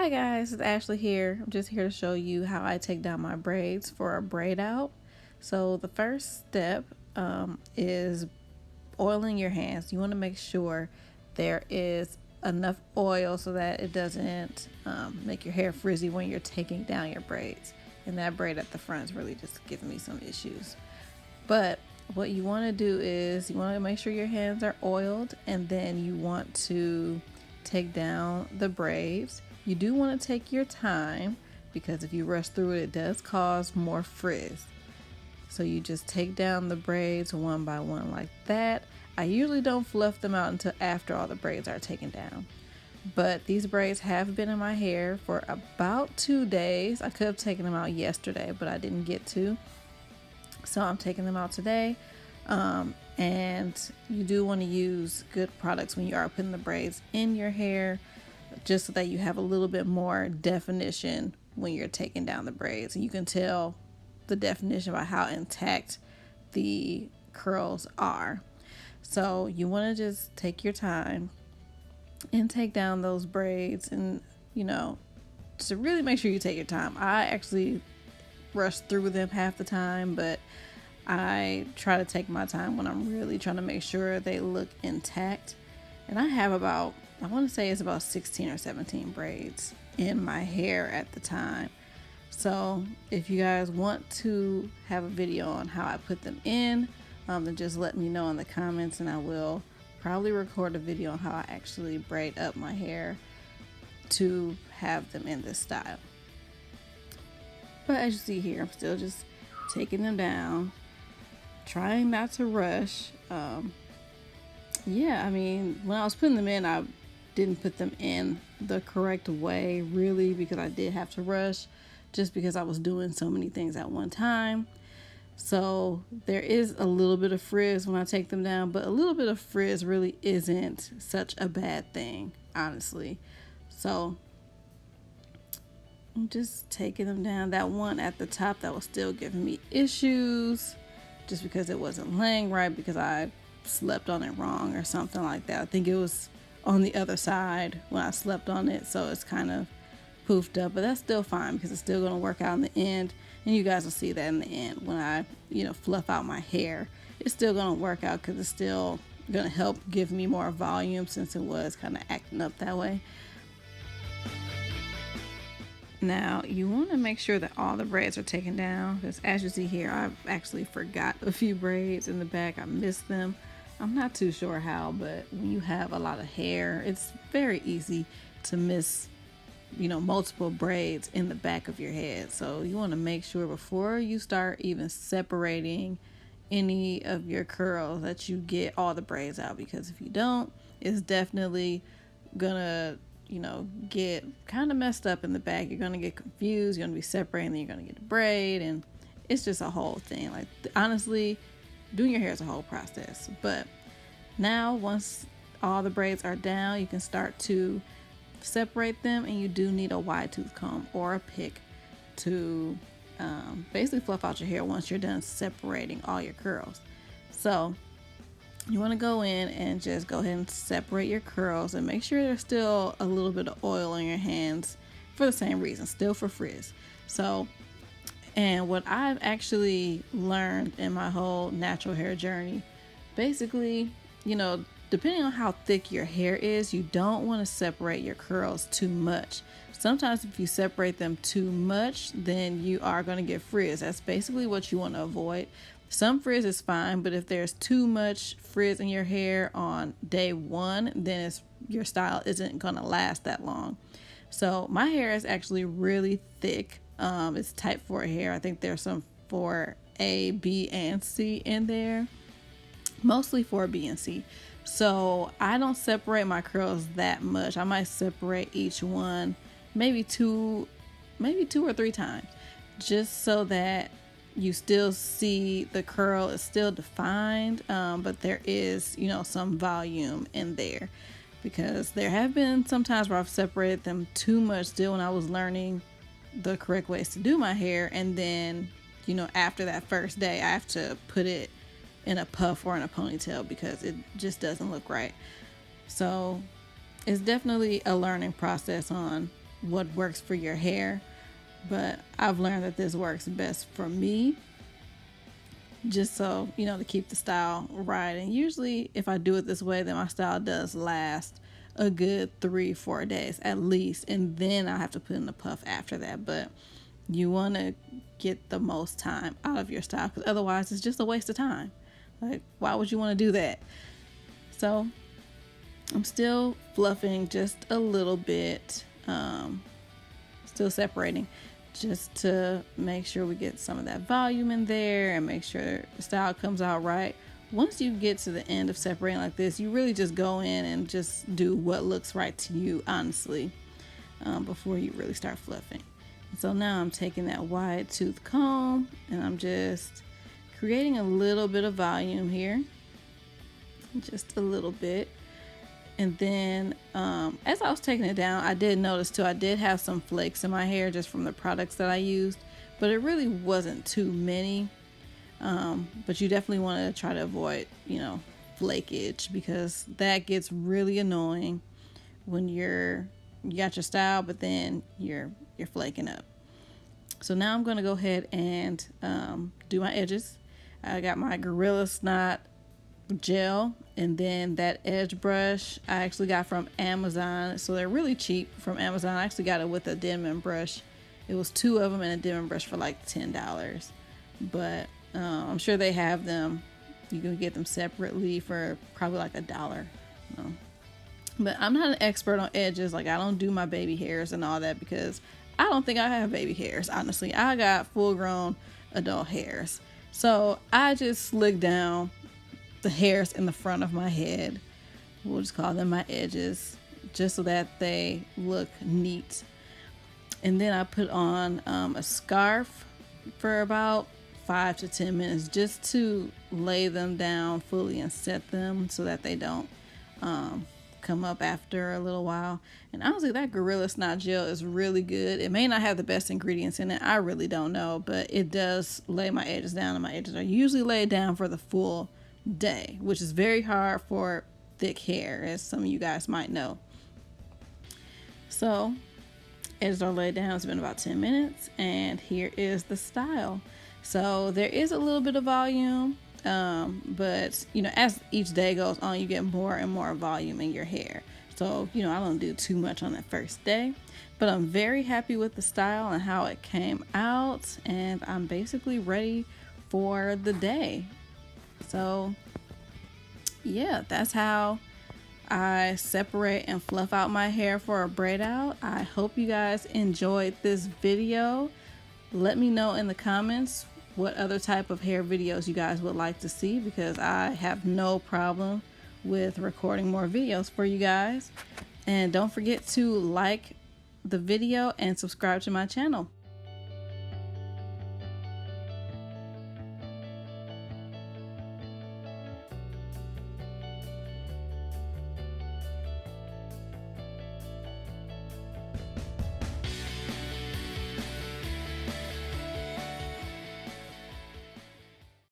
Hi guys, it's Ashley here. I'm just here to show you how I take down my braids for a braid out. So the first step is oiling your hands. You want to make sure there is enough oil so that it doesn't make your hair frizzy when you're taking down your braids. And that braid at the front is really just giving me some issues. But what you want to do is you want to make sure your hands are oiled, and then you want to take down the braids. You do want to take your time because if you rush through it, it does cause more frizz. So you just take down the braids one by one like that. I usually don't fluff them out until after all the braids are taken down. But these braids have been in my hair for about 2 days. I could have taken them out yesterday, but I didn't get to. So I'm taking them out today. And you do want to use good products when you are putting the braids in your hair, just so that you have a little bit more definition when you're taking down the braids. And you can tell the definition by how intact the curls are. So you want to just take your time and take down those braids, and to really make sure you take your time. I actually rush through them half the time, but I try to take my time when I'm really trying to make sure they look intact. And I have about, I want to say it's about 16 or 17 braids in my hair at the time. So if you guys want to have a video on how I put them in, then just let me know in the comments, and I will probably record a video on how I actually braid up my hair to have them in this style. But as you see here, I'm still just taking them down, trying not to rush. Yeah, I mean, when I was putting them in, I didn't put them in the correct way, really, because I did have to rush just because I was doing so many things at one time. So there is a little bit of frizz when I take them down, but a little bit of frizz really isn't such a bad thing, honestly. So I'm just taking them down. That one at the top that was still giving me issues just because it wasn't laying right, because I slept on it wrong or something like that. I think it was on the other side when I slept on it, so it's kind of poofed up, but that's still fine because it's still going to work out in the end, and you guys will see that in the end when I fluff out my hair. It's still going to work out because it's still going to help give me more volume since it was kind of acting up that way. Now you want to make sure that all the braids are taken down, because as you see here, I've actually forgot a few braids in the back. I missed them. I'm not too sure how, but when you have a lot of hair, it's very easy to miss multiple braids in the back of your head. So you want to make sure before you start even separating any of your curls that you get all the braids out, because if you don't, it's definitely gonna get kind of messed up in the back. You're gonna get confused, you're gonna be separating, then you're gonna get a braid, and it's just a whole thing. Like, honestly, doing your hair is a whole process. But now once all the braids are down, you can start to separate them, and you do need a wide tooth comb or a pick to basically fluff out your hair once you're done separating all your curls. So you want to go in and just go ahead and separate your curls, and make sure there's still a little bit of oil on your hands for the same reason, still for frizz. So, and what I've actually learned in my whole natural hair journey, basically, depending on how thick your hair is, you don't want to separate your curls too much. Sometimes if you separate them too much, then you are going to get frizz. That's basically what you want to avoid. Some frizz is fine, but if there's too much frizz in your hair on day one, then your style isn't going to last that long. So my hair is actually really thick. It's type 4 hair. I think there's some for A, B, and C in there. Mostly for B and C. So I don't separate my curls that much. I might separate each one maybe two or three times, just so that you still see the curl is still defined, but there is some volume in there, because there have been some times where I've separated them too much still when I was learning the correct ways to do my hair, and then after that first day I have to put it in a puff or in a ponytail because it just doesn't look right. So it's definitely a learning process on what works for your hair, but I've learned that this works best for me, just so, you know, to keep the style right. And usually if I do it this way, then my style does last a good 3-4 days at least, and then I have to put in a puff after that. But you want to get the most time out of your style, because otherwise it's just a waste of time. Like, why would you want to do that? So I'm still fluffing just a little bit, still separating, just to make sure we get some of that volume in there and make sure the style comes out right. Once you get to the end of separating like this, you really just go in and just do what looks right to you, honestly, before you really start fluffing. And so now I'm taking that wide tooth comb and I'm just creating a little bit of volume here, just a little bit. And then as I was taking it down, I did notice too, I did have some flakes in my hair just from the products that I used, but it really wasn't too many. But you definitely want to try to avoid, you know, flakage, because that gets really annoying when you got your style, but then you're flaking up. So now I'm going to go ahead and do my edges. I got my Gorilla Snot gel, and then that edge brush I actually got from Amazon, so they're really cheap from Amazon. I actually got it with a dimming brush. It was 2 of them and a dimming brush for like $10, but I'm sure they have them, you can get them separately for probably like $1. But I'm not an expert on edges. Like, I don't do my baby hairs and all that, because I don't think I have baby hairs, honestly. I got full grown adult hairs, so I just slick down the hairs in the front of my head. We'll just call them my edges, just so that they look neat. And then I put on a scarf for about 5 to 10 minutes, just to lay them down fully and set them so that they don't come up after a little while. And honestly, that Gorilla Snot gel is really good. It may not have the best ingredients in it, I really don't know, but it does lay my edges down, and my edges are usually laid down for the full day, which is very hard for thick hair, as some of you guys might know. So edges are laid down. It's been about 10 minutes, and here is the style. So there is a little bit of volume, but you know, as each day goes on, you get more and more volume in your hair. So, you know, I don't do too much on that first day, but I'm very happy with the style and how it came out, and I'm basically ready for the day. So yeah, that's how I separate and fluff out my hair for a braid out. I hope you guys enjoyed this video. Let me know in the comments what other type of hair videos you guys would like to see, because I have no problem with recording more videos for you guys. And don't forget to like the video and subscribe to my channel.